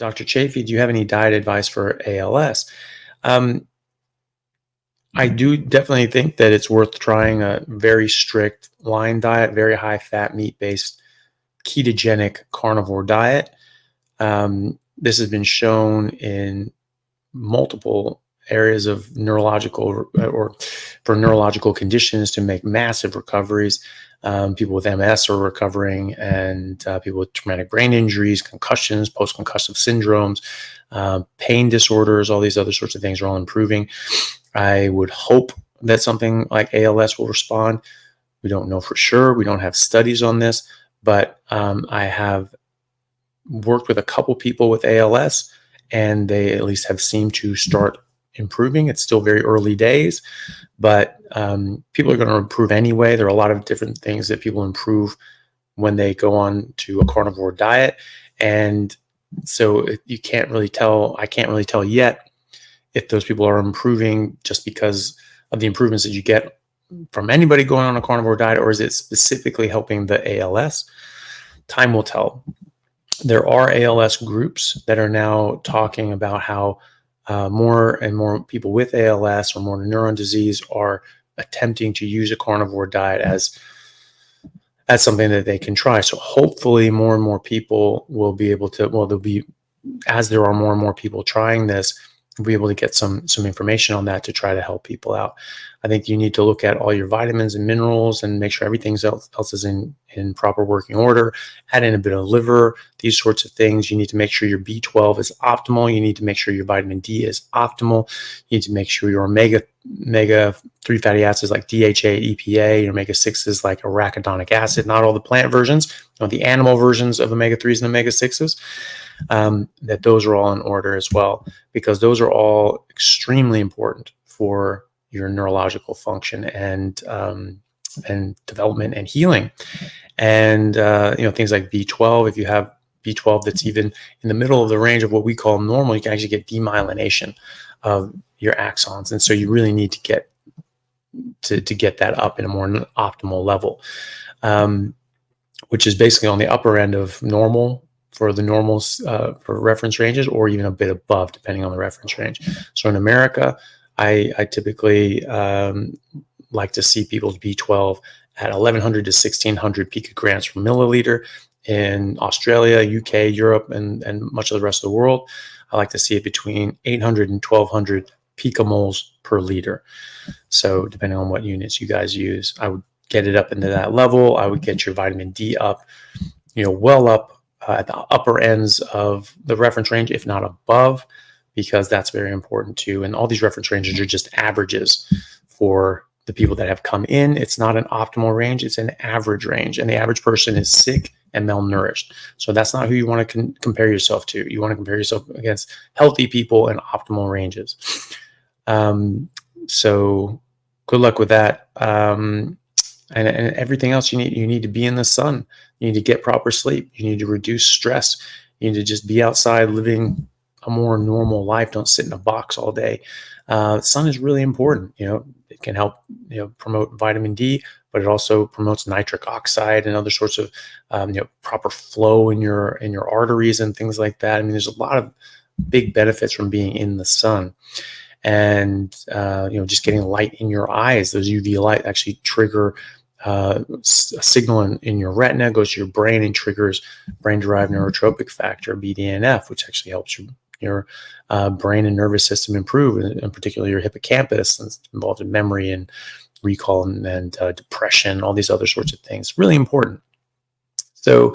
Dr. Chaffee, do you have any diet advice for ALS? Um, I do definitely think that it's worth trying a very strict line diet, very high fat, meat-based, ketogenic carnivore diet. This has been shown in multiple areas of neurological or for neurological conditions to make massive recoveries. People with MS are recovering, and people with traumatic brain injuries, concussions, post-concussive syndromes, pain disorders, all these other sorts of things are all improving. I would hope that something like ALS will respond. We don't know for sure. We don't have studies on this, but I have worked with a couple people with ALS, and they at least have seemed to start improving. It's still very early days, but people are going to improve anyway. There are a lot of different things that people improve when they go on to a carnivore diet. And so you can't really tell, I can't really tell yet if those people are improving just because of the improvements that you get from anybody going on a carnivore diet, or is it specifically helping the ALS? Time will tell. There are ALS groups that are now talking about how more and more people with ALS or more neuron disease are attempting to use a carnivore diet as something that they can try. So hopefully more and more people will be able to, well, there'll be, as there are more and more people trying this, we'll be able to get some information on that to try to help people out. I think you need to look at all your vitamins and minerals and make sure everything else is in proper working order. Add in a bit of liver, these sorts of things. You need to make sure your B12 is optimal. You need to make sure your vitamin D is optimal. You need to make sure your omega-3 fatty acids like DHA, EPA, your omega-6s like arachidonic acid, not all the plant versions, the animal versions of omega-3s and omega-6s, that those are all in order as well, because those are all extremely important for your neurological function and development and healing. And things like B12, if you have B12 that's even in the middle of the range of what we call normal, you can actually get demyelination of your axons. And so you really need to get that up in a more optimal level, which is basically on the upper end of normal for the normals for reference ranges, or even a bit above depending on the reference range. So in America, I typically like to see people's B12 at 1,100 to 1,600 picograms per milliliter. In Australia, UK, Europe, and much of the rest of the world, I like to see it between 800 and 1,200 picomoles per liter. So depending on what units you guys use, I would get it up into that level. I would get your vitamin D up, well up at the upper ends of the reference range, if not above, because that's very important too. And all these reference ranges are just averages for the people that have come in. It's not an optimal range, it's an average range. And the average person is sick and malnourished. So that's not who you want to compare yourself to. You want to compare yourself against healthy people in optimal ranges. So good luck with that. And everything else, you need to be in the sun. You need to get proper sleep. You need to reduce stress. You need to just be outside living a more normal life. Don't sit in a box all day. Sun is really important. It can help promote vitamin D, but it also promotes nitric oxide and other sorts of proper flow in your arteries and things like that. I mean, there's a lot of big benefits from being in the sun. And just getting light in your eyes. Those UV light actually trigger a signal in your retina, goes to your brain and triggers brain-derived neurotropic factor, BDNF, which actually helps your brain and nervous system improve, and particularly your hippocampus, that's involved in memory and recall and depression, all these other sorts of things. Really important. So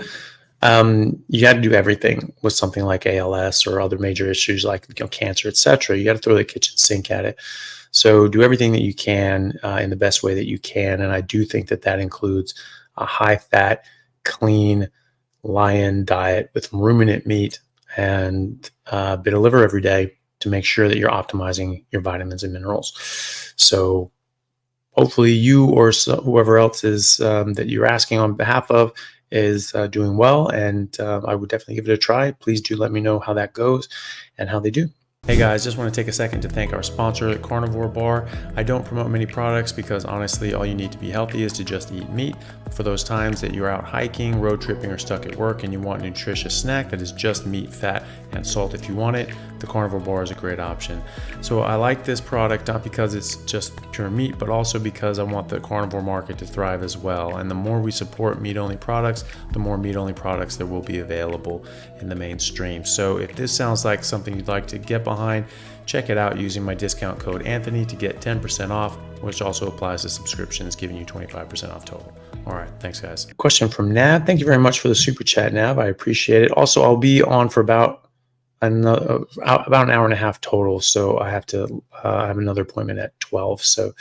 you got to do everything with something like ALS or other major issues like cancer, etc. You got to throw the kitchen sink at it. So do everything that you can in the best way that you can. And I do think that includes a high-fat, clean lion diet with ruminant meat and a bit of liver every day to make sure that you're optimizing your vitamins and minerals. So hopefully you or whoever else is that you're asking on behalf of is doing well, and I would definitely give it a try. Please do let me know how that goes and how they do. Hey guys, just want to take a second to thank our sponsor, Carnivore Bar. I don't promote many products because honestly, all you need to be healthy is to just eat meat. For those times that you're out hiking, road tripping, or stuck at work and you want a nutritious snack that is just meat, fat, and salt if you want it, the Carnivore Bar is a great option. So I like this product not because it's just pure meat, but also because I want the carnivore market to thrive as well. And the more we support meat-only products, the more meat-only products there will be available in the mainstream. So if this sounds like something you'd like to get behind, check it out using my discount code Anthony to get 10% off, which also applies to subscriptions, giving you 25% off total. All right, thanks guys. Question from Nav. Thank you very much for the super chat, Nav. I appreciate it. Also, I'll be on for about an hour and a half total, so I have to have another appointment at 12, so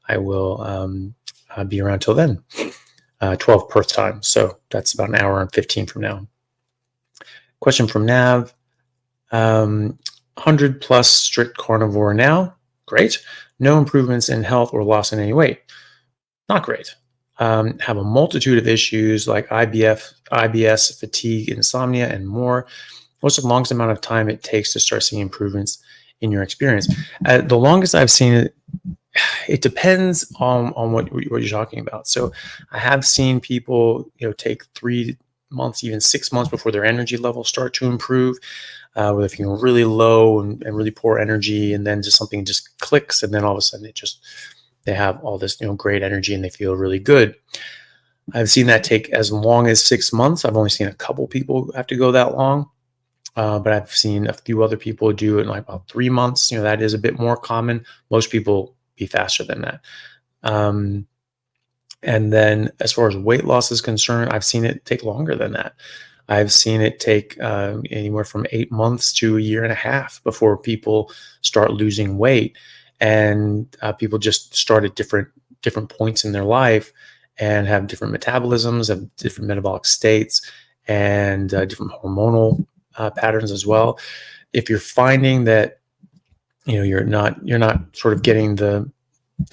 I will be around till then. 12 Perth time, so that's about an hour and 15 from now. Question from Nav. 100 plus strict carnivore now. Great. No improvements in health or loss in any weight. Not great. Have a multitude of issues like IBS, fatigue, insomnia, and more. What's the longest amount of time it takes to start seeing improvements in your experience? The longest I've seen it, it depends on what you're talking about. So I have seen people, take 3 months, even 6 months before their energy levels start to improve, where they're feeling really low and really poor energy, and then just something just clicks, and then all of a sudden they have all this great energy and they feel really good. I've seen that take as long as 6 months. I've only seen a couple people have to go that long, but I've seen a few other people do it in like about 3 months. That is a bit more common. Most people be faster than that. And then as far as weight loss is concerned, I've seen it take longer than that. I've seen it take anywhere from 8 months to a year and a half before people start losing weight. And people just start at different points in their life and have different metabolisms, have different metabolic states, and different hormonal patterns as well. If you're finding that you're not sort of getting the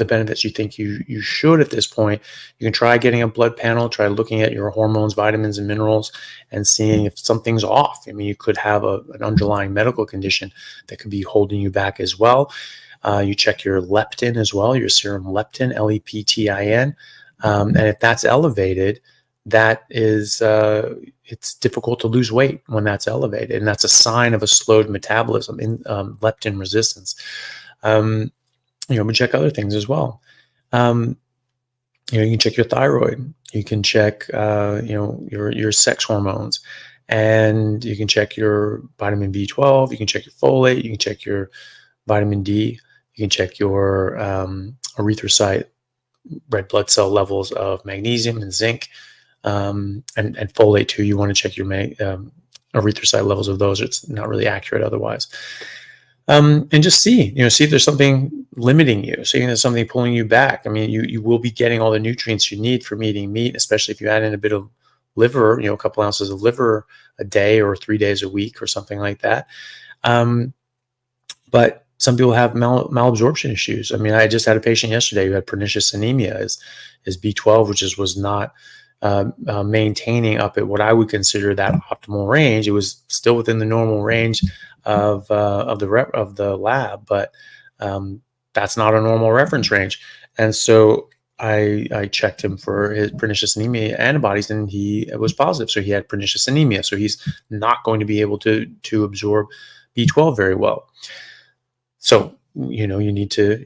benefits you think you should at this point, you can try getting a blood panel, try looking at your hormones, vitamins, and minerals, and seeing if something's off. I mean, you could have an underlying medical condition that could be holding you back as well. You check your leptin as well, your serum leptin, leptin. And if that's elevated, that is, it's difficult to lose weight when that's elevated. And that's a sign of a slowed metabolism in leptin resistance. But check other things as well. You can check your thyroid. You can check, your sex hormones, and you can check your vitamin B12. You can check your folate. You can check your vitamin D. You can check your erythrocyte, red blood cell levels of magnesium and zinc, and folate too. You want to check your erythrocyte levels of those. It's not really accurate otherwise. And just see if there's something limiting you, seeing there's something pulling you back. I mean, you will be getting all the nutrients you need from eating meat, especially if you add in a bit of liver, a couple ounces of liver a day or 3 days a week or something like that. But some people have malabsorption issues. I mean, I just had a patient yesterday who had pernicious anemia. His B12, which was not maintaining up at what I would consider that optimal range. It was still within the normal range of the lab, but that's not a normal reference range. And so I checked him for his pernicious anemia antibodies, and he was positive. So he had pernicious anemia. So he's not going to be able to absorb B12 very well. So you need to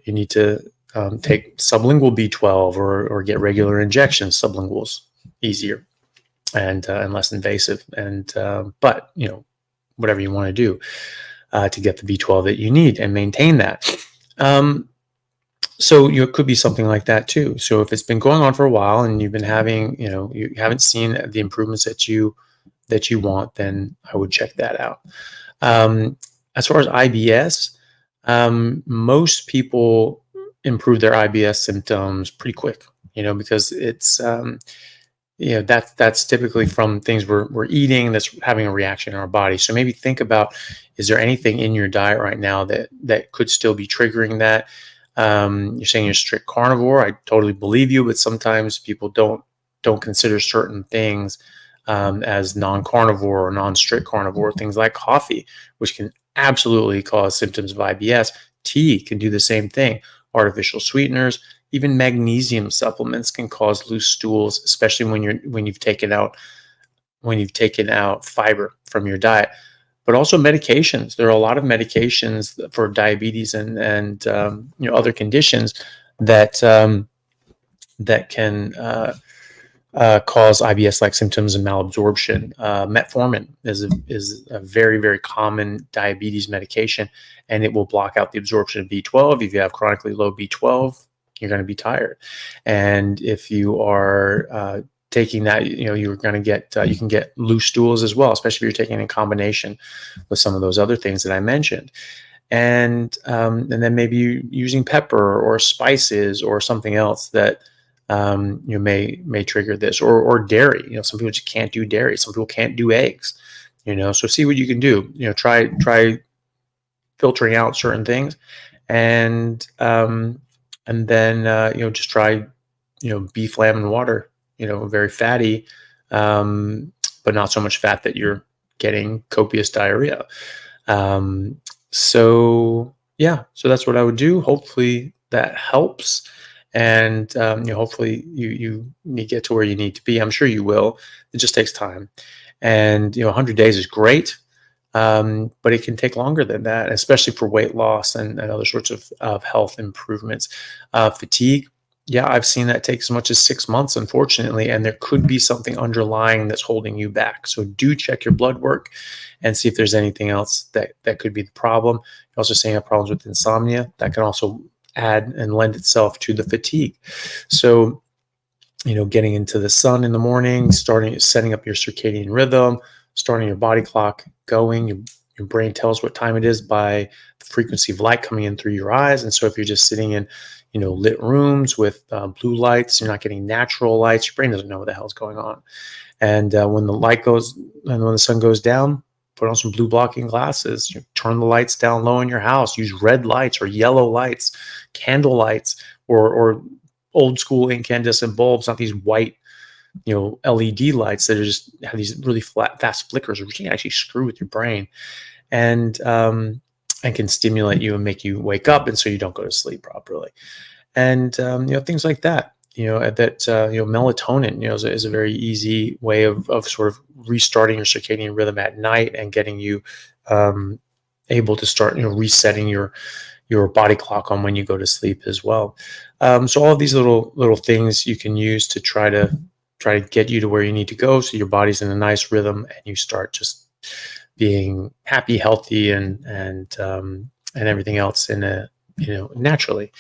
take sublingual B12 or get regular injections. Sublingual's easier and less invasive, and but whatever you want to do to get the B12 that you need and maintain that. So it could be something like that too. So if it's been going on for a while and you've been having, you haven't seen the improvements that you want, then I would check that out. As far as IBS, most people improve their IBS symptoms pretty quick, because it's, that's typically from things we're eating that's having a reaction in our body. So maybe think about, is there anything in your diet right now that could still be triggering that? You're saying you're strict carnivore. I totally believe you, but sometimes people don't consider certain things as non-carnivore or non-strict carnivore. Things like coffee, which can absolutely cause symptoms of IBS. Tea can do the same thing. Artificial sweeteners, even magnesium supplements can cause loose stools, especially when you've taken out fiber from your diet. But also medications. There are a lot of medications for diabetes and other conditions that that can cause IBS-like symptoms and malabsorption. Metformin is a very, very common diabetes medication, and it will block out the absorption of B12. If you have chronically low B12, you're going to be tired. And if you are taking that, you're going to get, you can get loose stools as well, especially if you're taking it in combination with some of those other things that I mentioned. And then maybe using pepper or spices or something else that you may trigger this, or dairy. Some people just can't do dairy. Some people can't do eggs. So see what you can do. Try filtering out certain things, and then just try beef, lamb, and water. Very fatty, but not so much fat that you're getting copious diarrhea. So that's what I would do. Hopefully that helps. And hopefully you get to where you need to be. I'm sure you will. It just takes time. And 100 days is great, but it can take longer than that, especially for weight loss and other sorts of health improvements. Fatigue, I've seen that take as much as 6 months, unfortunately, and there could be something underlying that's holding you back. So do check your blood work and see if there's anything else that could be the problem. You're also seeing problems with insomnia. That can also add and lend itself to the fatigue. So, getting into the sun in the morning, setting up your circadian rhythm, starting your body clock going. Your brain tells what time it is by the frequency of light coming in through your eyes. And so if you're just sitting in, lit rooms with blue lights, you're not getting natural lights, your brain doesn't know what the hell's going on. And when the sun goes down, put on some blue blocking glasses. Turn the lights down low in your house. Use red lights or yellow lights, candle lights, or old school incandescent bulbs, not these white, LED lights that have these really fast flickers, which can actually screw with your brain, and can stimulate you and make you wake up, and so you don't go to sleep properly, and things like that. Melatonin, is a very easy way of sort of restarting your circadian rhythm at night and getting you able to start, resetting your body clock on when you go to sleep as well. So all of these little things you can use to try to get you to where you need to go, so your body's in a nice rhythm and you start just being happy, healthy, and everything else naturally.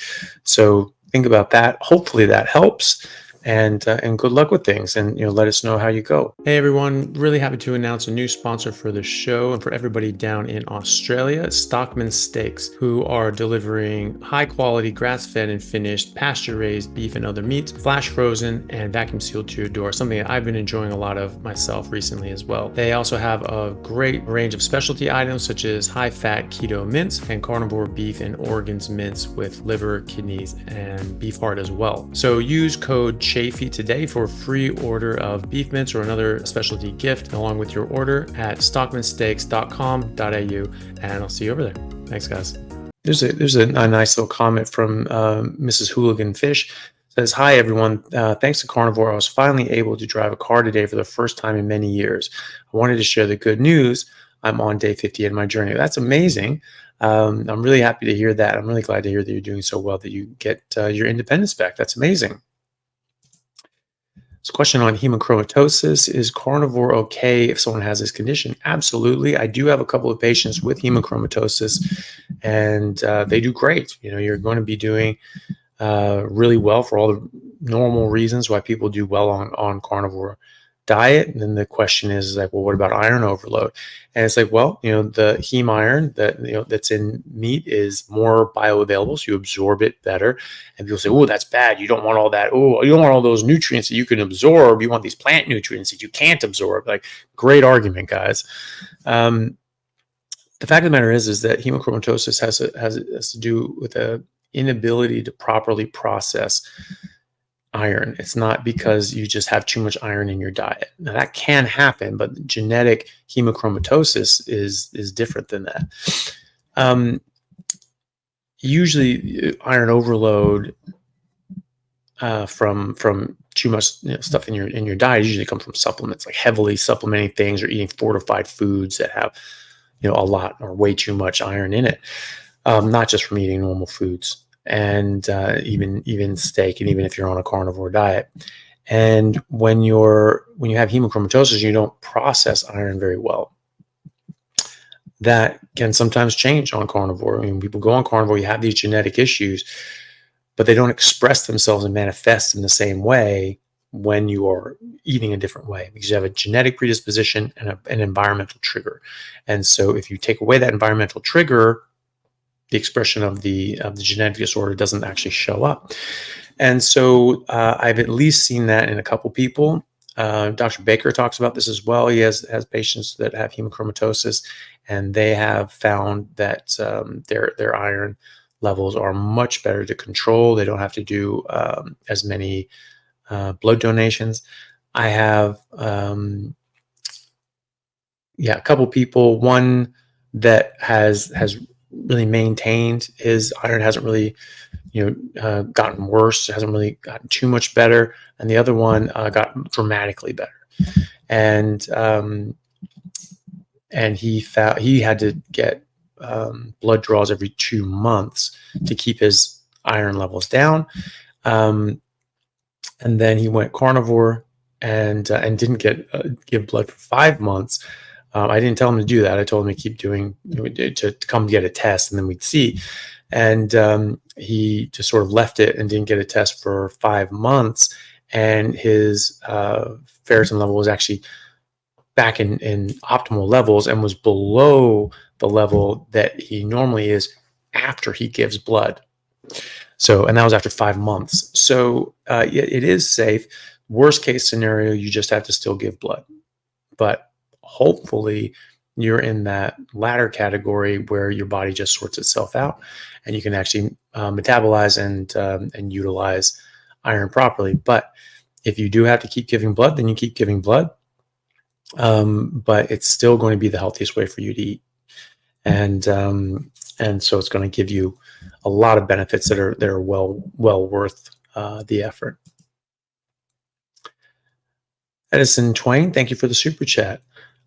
So think about that. Hopefully that helps, and good luck with things, and let us know how you go. Hey everyone, really happy to announce a new sponsor for the show and for everybody down in Australia, Stockman Steaks, who are delivering high quality grass-fed and finished pasture-raised beef and other meats, flash frozen and vacuum sealed to your door, something that I've been enjoying a lot of myself recently as well. They also have a great range of specialty items such as high-fat keto mince and carnivore beef and organs mince with liver, kidneys, and beef heart as well. So use code Chaffee today for a free order of beef mince or another specialty gift along with your order at stockmansteaks.com.au, and I'll see you over there. Thanks, guys. There's a nice little comment from Mrs. Hooligan Fish. It says, "Hi everyone, thanks to Carnivore, I was finally able to drive a car today for the first time in many years. I wanted to share the good news. I'm on day 50 in my journey." That's amazing. I'm really happy to hear that. I'm really glad to hear that you're doing so well, that you get your independence back. That's amazing. This question on hemocromatosis: is carnivore okay if someone has this condition? Absolutely. I do have a couple of patients with hemocromatosis, and they do great. You're going to be doing really well for all the normal reasons why people do well on carnivore diet. And then the question is like, well, what about iron overload? And it's like, well, the heme iron that's in meat is more bioavailable, so you absorb it better. And people say, oh, that's bad. You don't want all that. Oh, you don't want all those nutrients that you can absorb. You want these plant nutrients that you can't absorb. Like, great argument, guys. The fact of the matter is that hemochromatosis has to do with a inability to properly process iron. It's not because you just have too much iron in your diet. Now that can happen, but genetic hemochromatosis is different than that. Usually, iron overload from too much stuff in your diet usually comes from supplements, like heavily supplementing things or eating fortified foods that have a lot or way too much iron in it. Not just from eating normal foods, and even steak, and even if you're on a carnivore diet. And when you have hemochromatosis, you don't process iron very well. That can sometimes change on carnivore. I mean, people go on carnivore, you have these genetic issues, but they don't express themselves and manifest in the same way when you are eating a different way, because you have a genetic predisposition and an environmental trigger. And so if you take away that environmental trigger, the expression of the genetic disorder doesn't actually show up. And so I've at least seen that in a couple people. Dr. Baker talks about this as well. He has patients that have hemochromatosis, and they have found that their iron levels are much better to control. They don't have to do as many blood donations. I have a couple people. One that has really maintained his iron, hasn't really gotten worse, hasn't really gotten too much better, and the other one got dramatically better. And he had to get blood draws every 2 months to keep his iron levels down. And then he went carnivore and didn't give blood for 5 months. I didn't tell him to do that. I told him to keep doing, to come get a test, and then we'd see. And he just sort of left it and didn't get a test for 5 months. And his ferritin level was actually back in optimal levels and was below the level that he normally is after he gives blood. So, and that was after 5 months. So it is safe. Worst case scenario, you just have to still give blood. But hopefully you're in that latter category where your body just sorts itself out and you can actually metabolize and utilize iron properly. But if you do have to keep giving blood, then you keep giving blood. But it's still going to be the healthiest way for you to eat. And so it's going to give you a lot of benefits that are well worth the effort. Edison Twain, thank you for the super chat.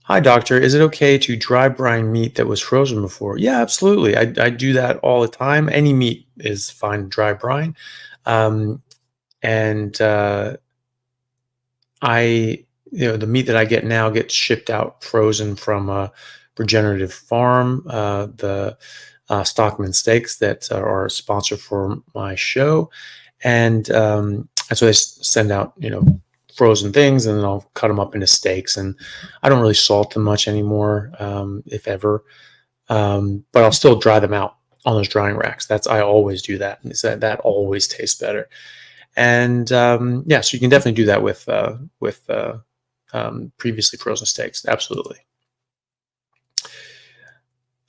Hi, doctor. Is it okay to dry brine meat that was frozen before? Yeah, absolutely. I do that all the time. Any meat is fine to dry brine. The meat that I get now gets shipped out frozen from a regenerative farm, the Stockman steaks that are a sponsor for my show. And so they send out, frozen things, and then I'll cut them up into steaks. And I don't really salt them much anymore, if ever. But I'll still dry them out on those drying racks. I always do that. And that always tastes better. And so you can definitely do that with previously frozen steaks. Absolutely.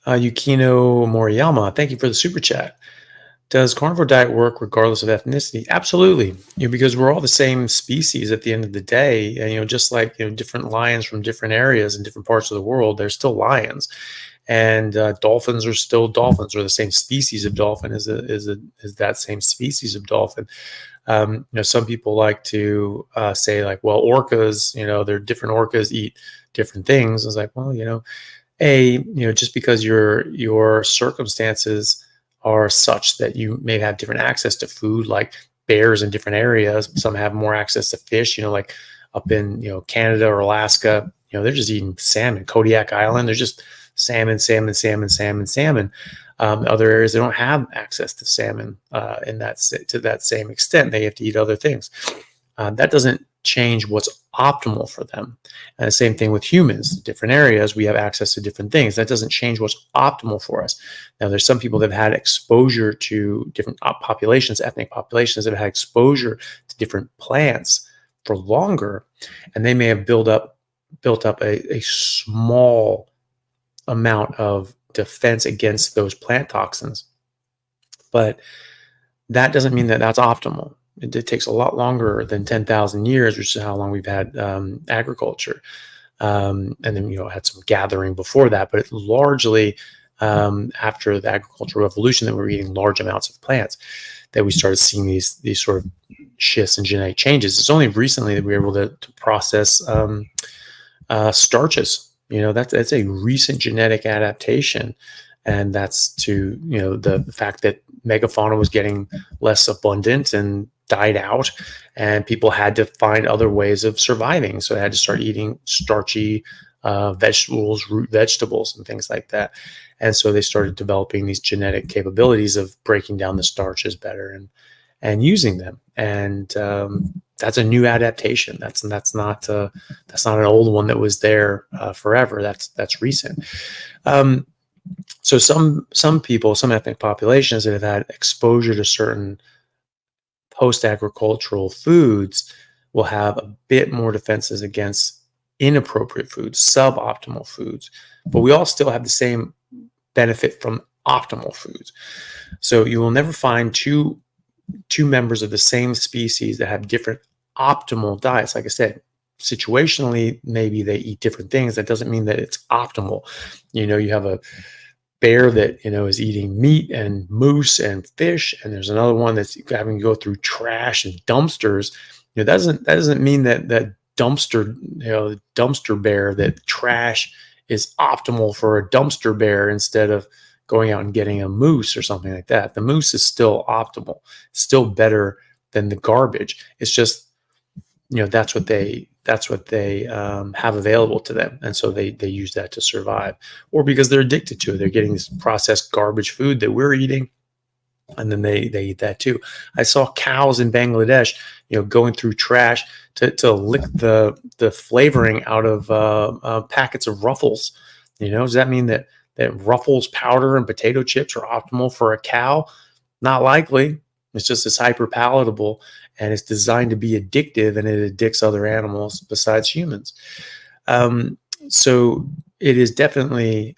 Yukino Moriyama, thank you for the super chat. Does carnivore diet work regardless of ethnicity? Absolutely, because we're all the same species at the end of the day. And, just like different lions from different areas in different parts of the world, they're still lions, and dolphins are still dolphins, or the same species of dolphin is that same species of dolphin. Some people like to say like, well, orcas, they're different orcas eat different things. I was like, well, just because your circumstances are such that you may have different access to food, like bears in different areas. Some have more access to fish, like up in, Canada or Alaska, they're just eating salmon. Kodiak Island, they're just salmon. Other areas, they don't have access to salmon to that same extent. They have to eat other things. That doesn't change what's optimal for them. And the same thing with humans. Different areas, we have access to different things. That doesn't change what's optimal for us. Now, there's some people that have had exposure to different populations, ethnic populations that have had exposure to different plants for longer, and they may have built up a small amount of defense against those plant toxins. But that doesn't mean that that's optimal. It takes a lot longer than 10,000 years, which is how long we've had agriculture. And then, had some gathering before that, but it's largely after the agricultural revolution that we were eating large amounts of plants that we started seeing these sort of shifts in genetic changes. It's only recently that we were able to process starches. That's a recent genetic adaptation, and that's to the fact that megafauna was getting less abundant and died out, and people had to find other ways of surviving. So they had to start eating starchy vegetables, root vegetables, and things like that. And so they started developing these genetic capabilities of breaking down the starches better and using them. And that's a new adaptation. That's not an old one that was there forever. That's recent. So some people, some ethnic populations that have had exposure to certain post-agricultural foods will have a bit more defenses against inappropriate foods, suboptimal foods, but we all still have the same benefit from optimal foods. So you will never find two members of the same species that have different optimal diets. Like I said, situationally, maybe they eat different things. That doesn't mean that it's optimal. You have a bear that is eating meat and moose and fish, and there's another one that's having to go through trash and dumpsters. That doesn't mean that dumpster bear, that trash is optimal for a dumpster bear instead of going out and getting a moose or something like that. The moose is still optimal, still better than the garbage. It's just that's what they have available to them, and so they use that to survive, or because they're addicted to it. They're getting this processed garbage food that we're eating, and then they eat that too. I saw cows in Bangladesh, going through trash to lick the flavoring out of packets of Ruffles. Does that mean that Ruffles powder and potato chips are optimal for a cow? Not likely. It's just it's hyper palatable, and it's designed to be addictive, and it addicts other animals besides humans. So it is definitely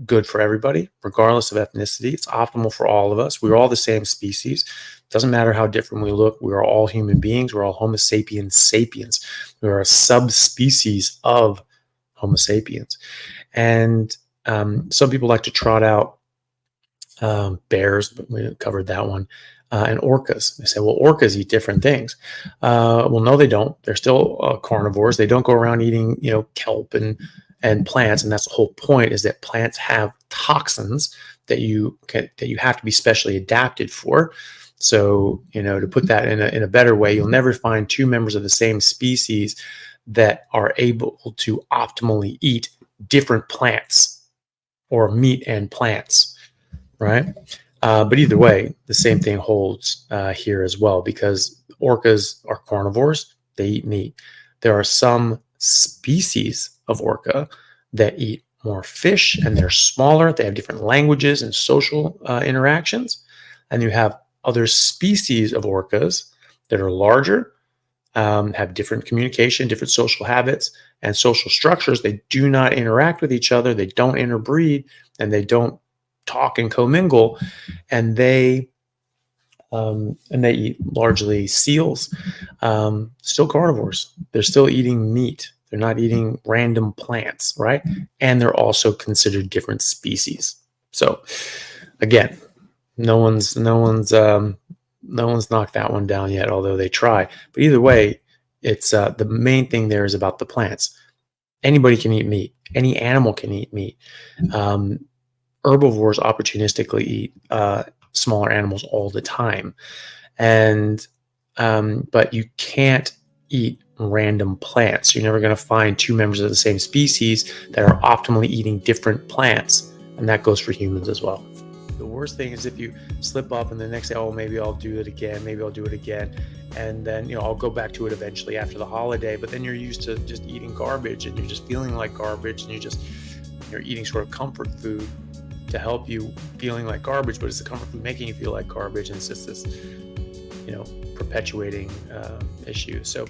good for everybody, regardless of ethnicity. It's optimal for all of us. We're all the same species. Doesn't matter how different we look. We are all human beings. We're all Homo sapiens sapiens. We are a subspecies of Homo sapiens. And some people like to trot out bears, but we covered that one, and orcas. They say, well, orcas eat different things. Well, no, they don't. They're still carnivores. They don't go around eating, kelp and plants, and that's the whole point, is that plants have toxins that you have to be specially adapted for. So, to put that in a better way, you'll never find two members of the same species that are able to optimally eat different plants or meat and plants, right? But either way, the same thing holds here as well, because orcas are carnivores. They eat meat. There are some species of orca that eat more fish, and they're smaller. They have different languages and social interactions. And you have other species of orcas that are larger, have different communication, different social habits and social structures. They do not interact with each other. They don't interbreed, and they don't talk and commingle. And they eat largely seals. Still carnivores. They're still eating meat. They're not eating random plants, right? And they're also considered different species. So, again, no one's knocked that one down yet, although they try. But either way, it's the main thing there is about the plants. Anybody can eat meat. Any animal can eat meat. Herbivores opportunistically eat smaller animals all the time, and but you can't eat random plants. You're never going to find two members of the same species that are optimally eating different plants, and that goes for humans as well. The worst thing is if you slip up and the next day, oh, maybe I'll do it again, and then I'll go back to it eventually after the holiday. But then you're used to just eating garbage, and you're just feeling like garbage, and you're eating sort of comfort food to help you feeling like garbage, but it's the comfort food making you feel like garbage, and it's just this perpetuating issue. So